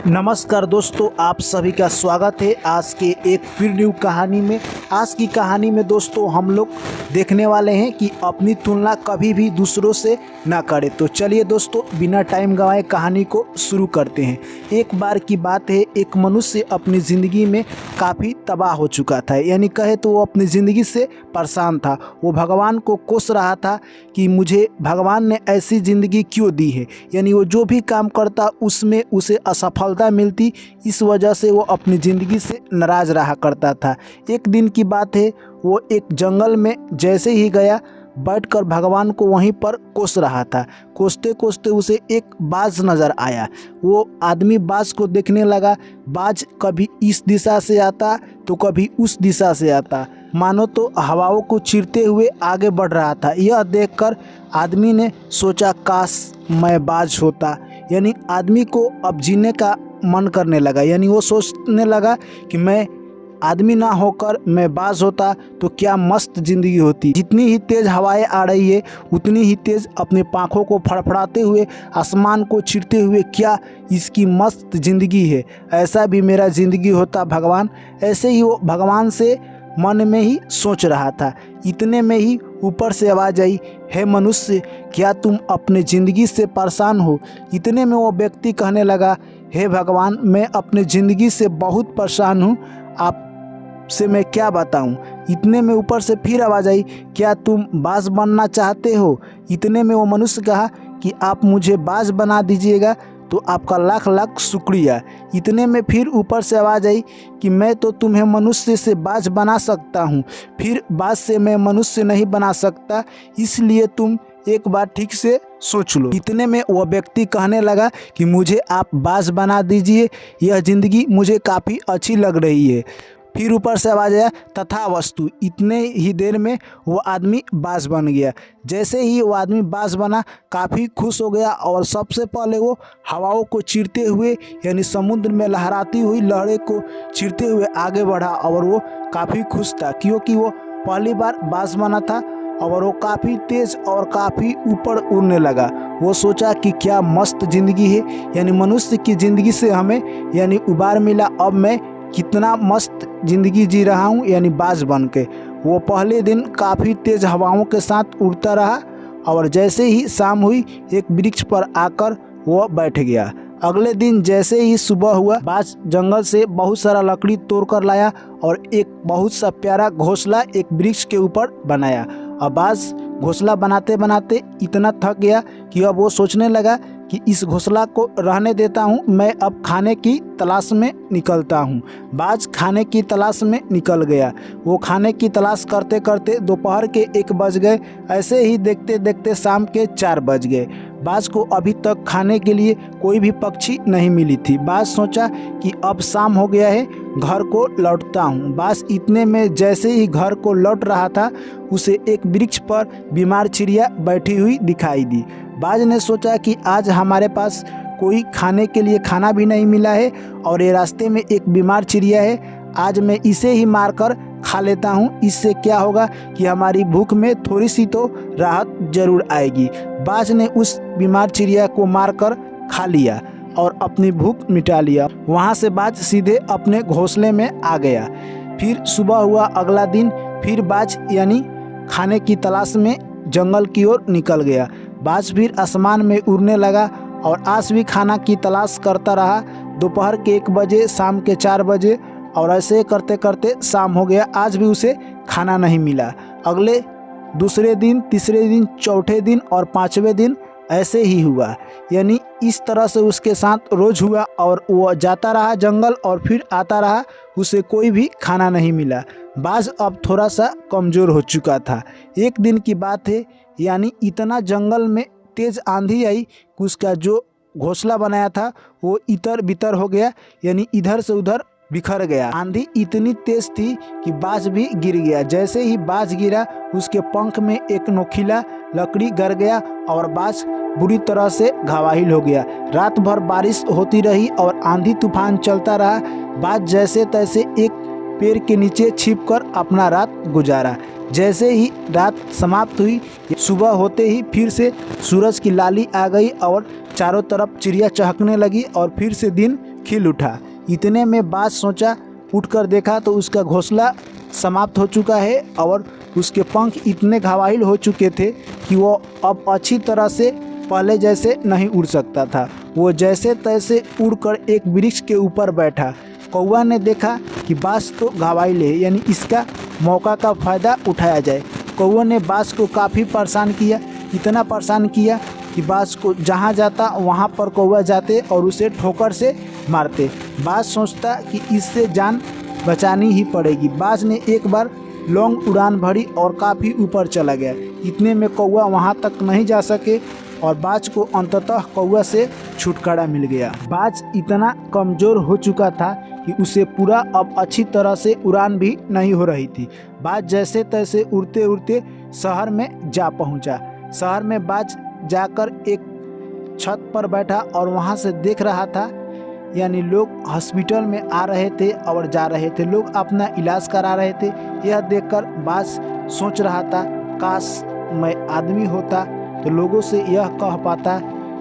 नमस्कार दोस्तों, आप सभी का स्वागत है आज के एक फिर न्यू कहानी में। आज की कहानी में दोस्तों हम लोग देखने वाले हैं कि अपनी तुलना कभी भी दूसरों से ना करें। तो चलिए दोस्तों, बिना टाइम गंवाए कहानी को शुरू करते हैं। एक बार की बात है, एक मनुष्य अपनी ज़िंदगी में काफ़ी तबाह हो चुका था, यानी कहे तो वो अपनी ज़िंदगी से परेशान था। वो भगवान को कोस रहा था कि मुझे भगवान ने ऐसी ज़िंदगी क्यों दी है, यानी वो जो भी काम करता उसमें उसे असफलता मिलती। इस वजह से वो अपनी ज़िंदगी से नाराज़ रहा करता था। एक दिन की बात है, वो एक जंगल में जैसे ही गया, बैठकर भगवान को वहीं पर कोस रहा था। कोसते कोसते उसे एक बाज नज़र आया। वो आदमी बाज को देखने लगा। बाज कभी इस दिशा से आता तो कभी उस दिशा से आता, मानो तो हवाओं को चीरते हुए आगे बढ़ रहा था। यह देखकर आदमी ने सोचा, काश मैं बाज होता। यानी आदमी को अब जीने का मन करने लगा, यानी वो सोचने लगा कि मैं आदमी ना होकर मैं बाज होता तो क्या मस्त ज़िंदगी होती। जितनी ही तेज़ हवाएं आ रही है उतनी ही तेज़ अपने पंखों को फड़फड़ाते हुए आसमान को चीरते हुए क्या इसकी मस्त ज़िंदगी है, ऐसा भी मेरा ज़िंदगी होता भगवान। ऐसे ही वो भगवान से मन में ही सोच रहा था। इतने में ही ऊपर से आवाज़ आई, हे मनुष्य, क्या तुम अपने ज़िंदगी से परेशान हो? इतने में वो व्यक्ति कहने लगा, हे भगवान, मैं अपने ज़िंदगी से बहुत परेशान हूँ, आप से मैं क्या बताऊं। इतने में ऊपर से फिर आवाज़ आई, क्या तुम बाज बनना चाहते हो? इतने में वो मनुष्य कहा कि आप मुझे बाज बना दीजिएगा तो आपका लाख लाख शुक्रिया। इतने में फिर ऊपर से आवाज़ आई कि मैं तो तुम्हें मनुष्य से बाज बना सकता हूँ, फिर बाज से मैं मनुष्य नहीं बना सकता, इसलिए तुम एक बार ठीक से सोच लो। इतने में वह व्यक्ति कहने लगा कि मुझे आप बाज बना दीजिए, यह ज़िंदगी मुझे काफ़ी अच्छी लग रही है। फिर ऊपर से आवाज़ आया, तथास्तु। इतने ही देर में वो आदमी बाज बन गया। जैसे ही वो आदमी बाज बना, काफ़ी खुश हो गया और सबसे पहले वो हवाओं को चीरते हुए, यानी समुद्र में लहराती हुई लहरें को चीरते हुए आगे बढ़ा। और वो काफ़ी खुश था क्योंकि वो पहली बार बाज बना था और वो काफ़ी तेज़ और काफ़ी ऊपर उड़ने लगा। वो सोचा कि क्या मस्त ज़िंदगी है, यानी मनुष्य की ज़िंदगी से हमें यानी उबार मिला। अब मैं कितना मस्त ज़िंदगी जी रहा हूँ, यानी बाज बन के। वो पहले दिन काफ़ी तेज़ हवाओं के साथ उड़ता रहा और जैसे ही शाम हुई, एक वृक्ष पर आकर वो बैठ गया। अगले दिन जैसे ही सुबह हुआ, बाज जंगल से बहुत सारा लकड़ी तोड़ कर लाया और एक बहुत सा प्यारा घोंसला एक वृक्ष के ऊपर बनाया। अब बाज घोंसला बनाते बनाते इतना थक गया कि अब वो सोचने लगा कि इस घोंसला को रहने देता हूँ, मैं अब खाने की तलाश में निकलता हूँ। बाज खाने की तलाश में निकल गया। वो खाने की तलाश करते करते दोपहर के 1 बज गए। ऐसे ही देखते देखते शाम के 4 बज गए। बाज को अभी तक खाने के लिए कोई भी पक्षी नहीं मिली थी। बाज सोचा कि अब शाम हो गया है, घर को लौटता हूँ। बाज इतने में जैसे ही घर को लौट रहा था, उसे एक वृक्ष पर बीमार चिड़िया बैठी हुई दिखाई दी। बाज ने सोचा कि आज हमारे पास कोई खाने के लिए खाना भी नहीं मिला है और ये रास्ते में एक बीमार चिड़िया है, आज मैं इसे ही मारकर खा लेता हूँ। इससे क्या होगा कि हमारी भूख में थोड़ी सी तो राहत जरूर आएगी। बाज ने उस बीमार चिड़िया को मारकर खा लिया और अपनी भूख मिटा लिया। वहाँ से बाज सीधे अपने घोंसले में आ गया। फिर सुबह हुआ अगला दिन, फिर बाज यानी खाने की तलाश में जंगल की ओर निकल गया। बाज फिर आसमान में उड़ने लगा और आज भी खाना की तलाश करता रहा। दोपहर के 1 बजे, शाम के 4 बजे और ऐसे करते करते शाम हो गया। आज भी उसे खाना नहीं मिला। अगले दूसरे दिन, तीसरे दिन, चौथे दिन और 5वें दिन ऐसे ही हुआ। यानी इस तरह से उसके साथ रोज़ हुआ और वो जाता रहा जंगल और फिर आता रहा, उसे कोई भी खाना नहीं मिला। बाज अब थोड़ा सा कमज़ोर हो चुका था। एक दिन की बात है, यानी इतना जंगल में तेज़ आंधी आई कि उसका जो घोंसला बनाया था वो इतर बितर हो गया, यानी इधर से उधर बिखर गया। आंधी इतनी तेज थी कि बाज भी गिर गया। जैसे ही बाज गिरा, उसके पंख में एक नोकीला लकड़ी गड़ गया और बाज बुरी तरह से घायल हो गया। रात भर बारिश होती रही और आंधी तूफान चलता रहा। बाज जैसे तैसे एक पेड़ के नीचे छिपकर अपना रात गुजारा। जैसे ही रात समाप्त हुई, सुबह होते ही फिर से सूरज की लाली आ गई और चारों तरफ चिड़िया चहकने लगी और फिर से दिन खिल उठा। इतने में बाज सोचा, उठकर देखा तो उसका घोंसला समाप्त हो चुका है और उसके पंख इतने घायल हो चुके थे कि वो अब अच्छी तरह से पहले जैसे नहीं उड़ सकता था। वो जैसे तैसे उड़कर एक वृक्ष के ऊपर बैठा। कौवा ने देखा कि बाज तो घायल है, यानी इसका मौका का फ़ायदा उठाया जाए। कौवा ने बाज को काफ़ी परेशान किया, इतना परेशान किया कि बाज को जहाँ जाता वहाँ पर कौवा जाते और उसे ठोकर से मारते। बाज सोचता कि इससे जान बचानी ही पड़ेगी। बाज ने एक बार लॉन्ग उड़ान भरी और काफ़ी ऊपर चला गया। इतने में कौवा वहाँ तक नहीं जा सके और बाज को अंततः कौवा से छुटकारा मिल गया। बाज इतना कमज़ोर हो चुका था कि उसे पूरा अब अच्छी तरह से उड़ान भी नहीं हो रही थी। बाज जैसे तैसे उड़ते उड़ते शहर में जा पहुंचा। शहर में बाज जाकर एक छत पर बैठा और वहां से देख रहा था, यानी लोग हॉस्पिटल में आ रहे थे और जा रहे थे, लोग अपना इलाज करा रहे थे। यह देखकर बाज सोच रहा था, काश मैं आदमी होता तो लोगों से यह कह पाता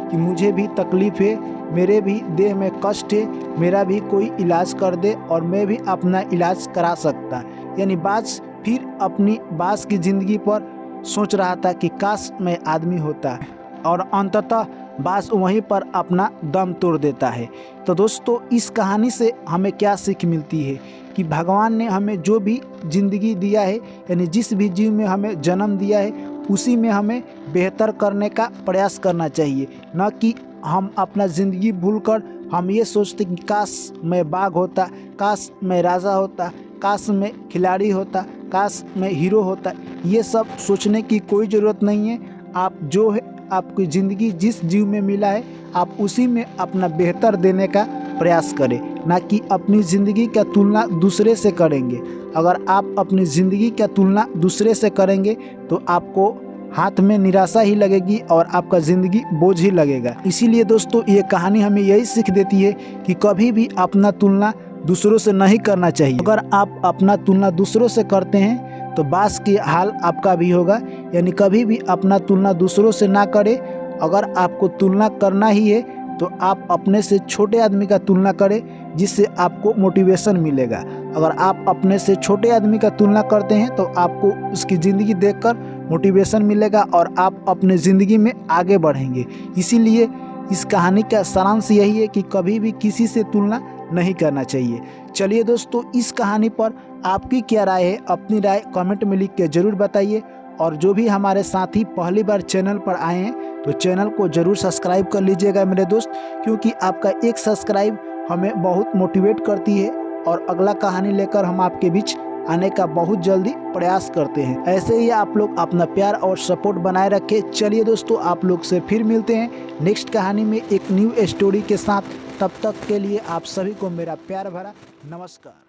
कि मुझे भी तकलीफ़ है, मेरे भी देह में कष्ट है, मेरा भी कोई इलाज कर दे और मैं भी अपना इलाज करा सकता। यानी बाज फिर अपनी बाज की ज़िंदगी पर सोच रहा था कि काश मैं आदमी होता, और अंततः बाज वहीं पर अपना दम तोड़ देता है। तो दोस्तों, इस कहानी से हमें क्या सीख मिलती है कि भगवान ने हमें जो भी ज़िंदगी दिया है, यानी जिस भी जीव में हमें जन्म दिया है, उसी में हमें बेहतर करने का प्रयास करना चाहिए, न कि हम अपना ज़िंदगी भूलकर हम ये सोचते कि काश मैं बाघ होता, काश मैं राजा होता, काश मैं खिलाड़ी होता, काश मैं हीरो होता। ये सब सोचने की कोई ज़रूरत नहीं है। आप जो है, आपकी ज़िंदगी जिस जीव में मिला है, आप उसी में अपना बेहतर देने का प्रयास करें, ना कि अपनी ज़िंदगी का तुलना दूसरे से करेंगे। अगर आप अपनी ज़िंदगी का तुलना दूसरे से करेंगे तो आपको हाथ में निराशा ही लगेगी और आपका ज़िंदगी बोझ ही लगेगा। इसीलिए दोस्तों, ये कहानी हमें यही सीख देती है कि कभी भी अपना तुलना दूसरों से नहीं करना चाहिए। अगर आप अपना तुलना दूसरों से करते हैं तो बाज की हाल आपका भी होगा। यानी कभी भी अपना तुलना दूसरों से ना करें। अगर आपको तुलना करना ही है तो आप अपने से छोटे आदमी का तुलना करें, जिससे आपको मोटिवेशन मिलेगा। अगर आप अपने से छोटे आदमी का तुलना करते हैं तो आपको उसकी ज़िंदगी देखकर मोटिवेशन मिलेगा और आप अपने ज़िंदगी में आगे बढ़ेंगे। इसीलिए इस कहानी का सारांश यही है कि कभी भी किसी से तुलना नहीं करना चाहिए। चलिए दोस्तों, इस कहानी पर आपकी क्या राय है? अपनी राय कमेंट में लिख के ज़रूर बताइए। और जो भी हमारे साथी पहली बार चैनल पर आए हैं तो चैनल को ज़रूर सब्सक्राइब कर लीजिएगा मेरे दोस्त, क्योंकि आपका एक सब्सक्राइब हमें बहुत मोटिवेट करती है और अगला कहानी लेकर हम आपके बीच आने का बहुत जल्दी प्रयास करते हैं। ऐसे ही आप लोग अपना प्यार और सपोर्ट बनाए रखें। चलिए दोस्तों, आप लोग से फिर मिलते हैं नेक्स्ट कहानी में एक न्यू स्टोरी के साथ। तब तक के लिए आप सभी को मेरा प्यार भरा नमस्कार।